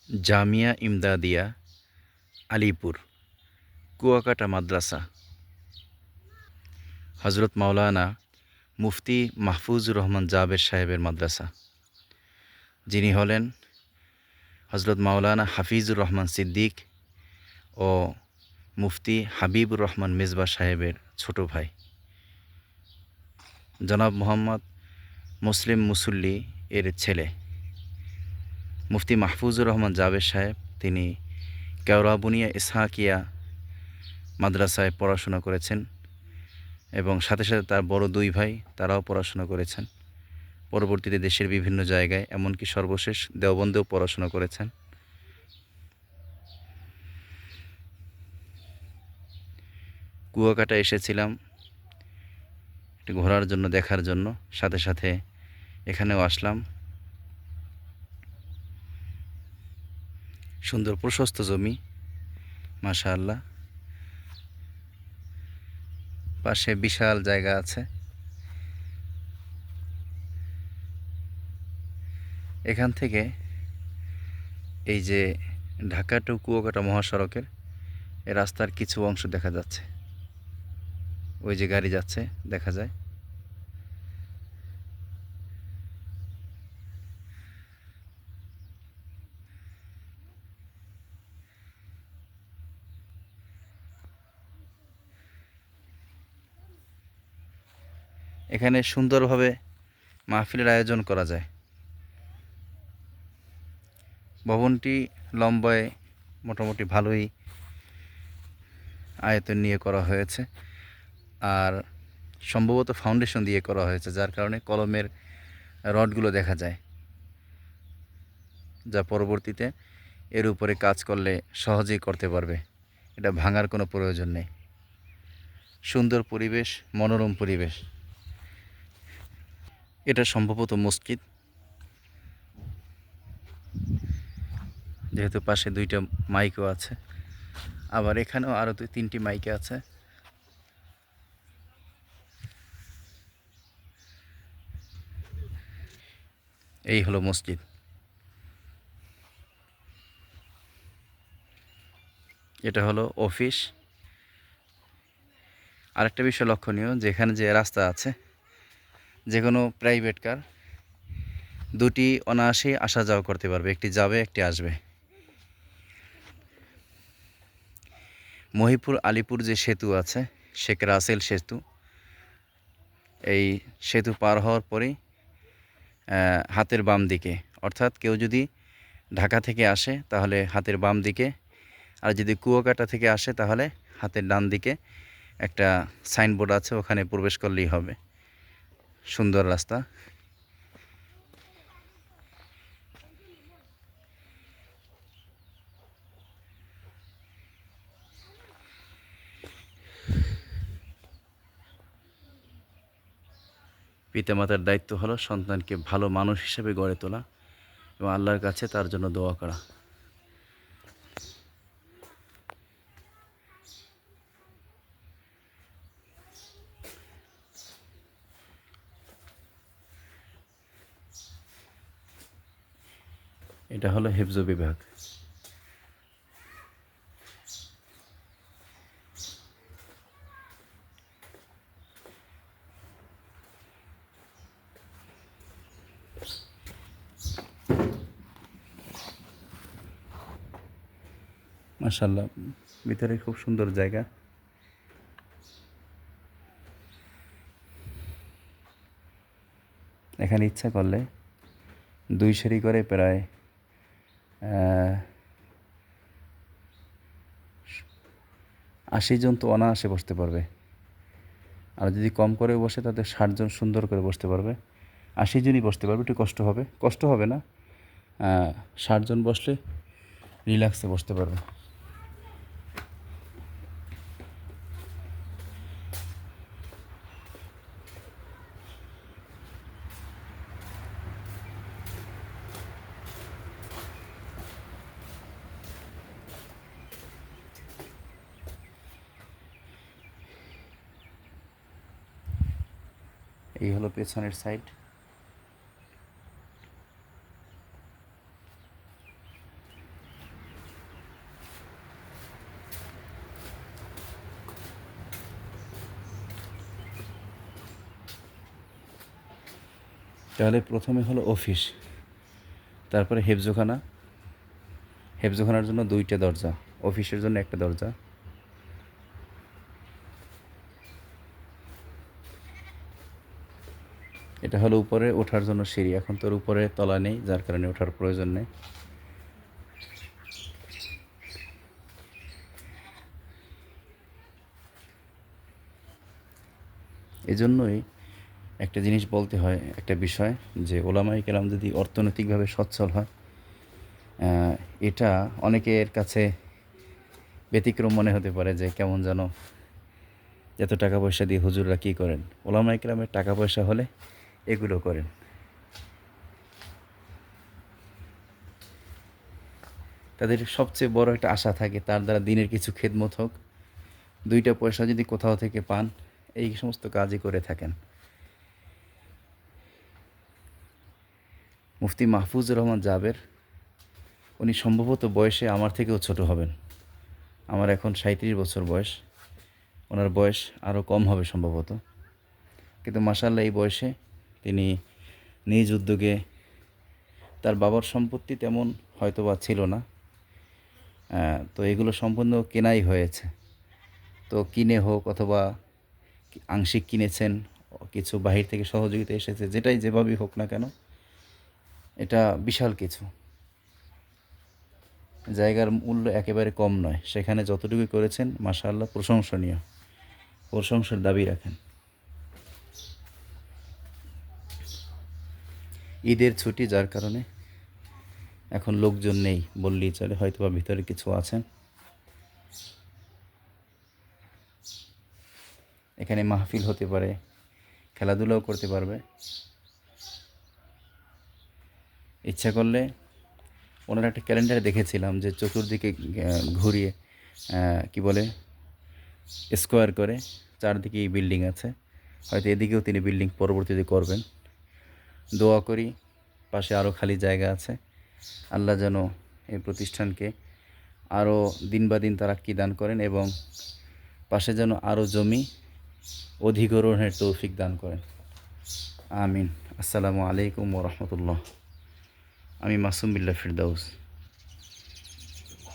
জামিয়া ইমদাদিয়া আলিপুর কুয়াকাটা মাদ্রাসা হজরত মাওলানা মুফতি মাহফুজুর রহমান জাবের সাহেবের মাদ্রাসা, যিনি হলেন হজরত মাওলানা হাফিজুর রহমান সিদ্দিক ও মুফতি হাবিবুর রহমান মেজবা সাহেবের ছোট ভাই। জনাব মোহাম্মদ মুসলিম মুসল্লি এর ছেলে মুফতি মাহফুজুর রহমান জাবের সাহেব, তিনি কেওড়াবুনিয়া ইসহাকিয়া মাদ্রাসায় পড়াশোনা করেছেন এবং সাথে সাথে তার বড় দুই ভাই তারাও পড়াশোনা করেছেন। পরবর্তীতে দেশের বিভিন্ন জায়গায়, এমনকি সর্বশেষ দেওবন্দেও পড়াশোনা করেছেন। কুয়াকাটা এসেছিলাম একটু ঘোরার জন্য, দেখার জন্য, সাথে সাথে এখানেও আসলাম। সুন্দর প্রশস্ত জমি, মাশাআল্লাহ। পাশে বিশাল জায়গা আছে। এখান থেকে এই যে ঢাকা টু কুয়াকাটা মহাসড়কের এই রাস্তার কিছু অংশ দেখা যাচ্ছে। ওই যে গাড়ি যাচ্ছে দেখা যায়। এখানে সুন্দরভাবে মাহফিলের আয়োজন করা যায়। ভবনটি লম্বায় মোটামুটি ভালোই আয়তন নিয়ে করা হয়েছে, আর সম্ভবত ফাউন্ডেশন দিয়ে করা হয়েছে, যার কারণে কলমের রডগুলো দেখা যায়, যা পরবর্তীতে এর উপরে কাজ করলে সহজেই করতে পারবে। এটা ভাঙার কোনো প্রয়োজন নেই। সুন্দর পরিবেশ, মনোরম পরিবেশ। এটা সম্ভবত মসজিদ, যেহেতু পাশে দুইটা মাইকও আছে, আবার এখানেও আরও 2-3টি মাইকে আছে। এই হলো মসজিদ। এটা হলো অফিস। আরেকটা বিষয় লক্ষণীয়, যেখানে যে রাস্তা আছে, যে কোনো প্রাইভেট কার দুটি অনায়াসেই আসা যাওয়া করতে পারবে, একটি যাবে একটি আসবে। মহিপুর আলিপুর যে সেতু আছে, শেখ রাসেল সেতু, এই সেতু পার হওয়ার পরেই হাতের বাম দিকে, অর্থাৎ কেউ যদি ঢাকা থেকে আসে তাহলে হাতের বাম দিকে, আর যদি কুয়াকাটা থেকে আসে তাহলে হাতের ডান দিকে একটা সাইনবোর্ড আছে, ওখানে প্রবেশ করলেই হবে। সুন্দর রাস্তা। পিতামাতার দায়িত্ব হলো সন্তানকে ভালো মানুষ হিসেবে গড়ে তোলা এবং আল্লাহর কাছে তার জন্য দোয়া করা। এটা হলো হিফজ বিভাগ। মাশাআল্লাহ, ভিতরে খুব সুন্দর জায়গা। এখানে ইচ্ছা করলে 2 সারি করে প্রায় 80 জন তো অনায়াসে বসতে পারবে। আর যদি কম করে বসে তাতে 60 জন সুন্দর করে বসতে পারবে। 80 জনই বসতে পারবে, একটু কষ্ট হবে না। 60 জন বসলে রিল্যাক্সে বসতে পারবে। এই হলো পেছনের সাইড। তাহলে প্রথমে হলো অফিস, তারপরে হেফজোখানা, হেফজোখানার জন্য 2টা দরজা, অফিসের জন্য 1টা দরজা। এটা হলো উপরে ওঠার জন্য সিঁড়ি। এখন তোর উপরে তলা নেই, যার কারণে ওঠার প্রয়োজন নেই। এজন্যই একটা জিনিস বলতে হয়, একটা বিষয়, যে ওলামায়ে কেরাম যদি অর্থনৈতিকভাবে সচ্ছল হয়, এটা অনেকের কাছে ব্যতিক্রম মনে হতে পারে, যে কেমন যেন এত টাকা পয়সা দিয়ে হুজুররা কী করেন। ওলামায়ে কেরামের টাকা পয়সা হলে এগুলো করেন। তাদের সবচেয়ে বড় একটা আশা থাকে তার দ্বারা দিনের কিছু খেদমত হোক, 2টা পয়সা যদি কোথাও থেকে পান, এই সমস্ত কাজই করে থাকেন। মুফতি মাহফুজুর রহমান জাবের, উনি সম্ভবত বয়সে আমার থেকেও ছোট হবেন। আমার এখন 37 বছর বয়স, ওনার বয়স আরও কম হবে সম্ভবত। কিন্তু মাশাআল্লাহ এই বয়সে তিনি নিজ উদ্যোগে, তার বাবার সম্পত্তি তেমন হয়তোবা ছিল না, তো এগুলো সম্পূর্ণ কেনাই হয়েছে। তো কিনে হোক অথবা আংশিক কিনেছেন, কিছু বাহির থেকে সহযোগিতা এসেছে, যেটাই যেভাবেই হোক না কেন, এটা বিশাল কিছু। জায়গার মূল্য একেবারে কম নয়, সেখানে যতটুকু করেছেন মাশাআল্লাহ প্রশংসনীয়, প্রশংসার দাবি রাখেন। ঈদের ছুটি, যার কারণে এখন লোকজন নেই বললেই চলে, হয়তোবা ভিতরে কিছু আছেন। এখানে মাহফিল হতে পারে, খেলাধুলাও করতে পারবে। ইচ্ছা করলে, ওনার একটা ক্যালেন্ডারে দেখেছিলাম যে চতুর্দিকে ঘুরিয়ে কি বলে স্কোয়ার করে চারদিকেই বিল্ডিং আছে, হয়তো এদিকেও তিনি বিল্ডিং পরবর্তীতে করবেন। দোয়া করি পাশে আরও খালি জায়গা আছে, আল্লাহ যেন এই প্রতিষ্ঠানকে আরও দিন বা দিন তারাক্কি দান করেন, এবং পাশে যেন আরও জমি অধিগ্রহণের তৌফিক দান করেন। আমিন। আসসালামু আলাইকুম ওয়া রাহমাতুল্লাহ। আমি মাসুম বিল্লাহ ফিরদাউস।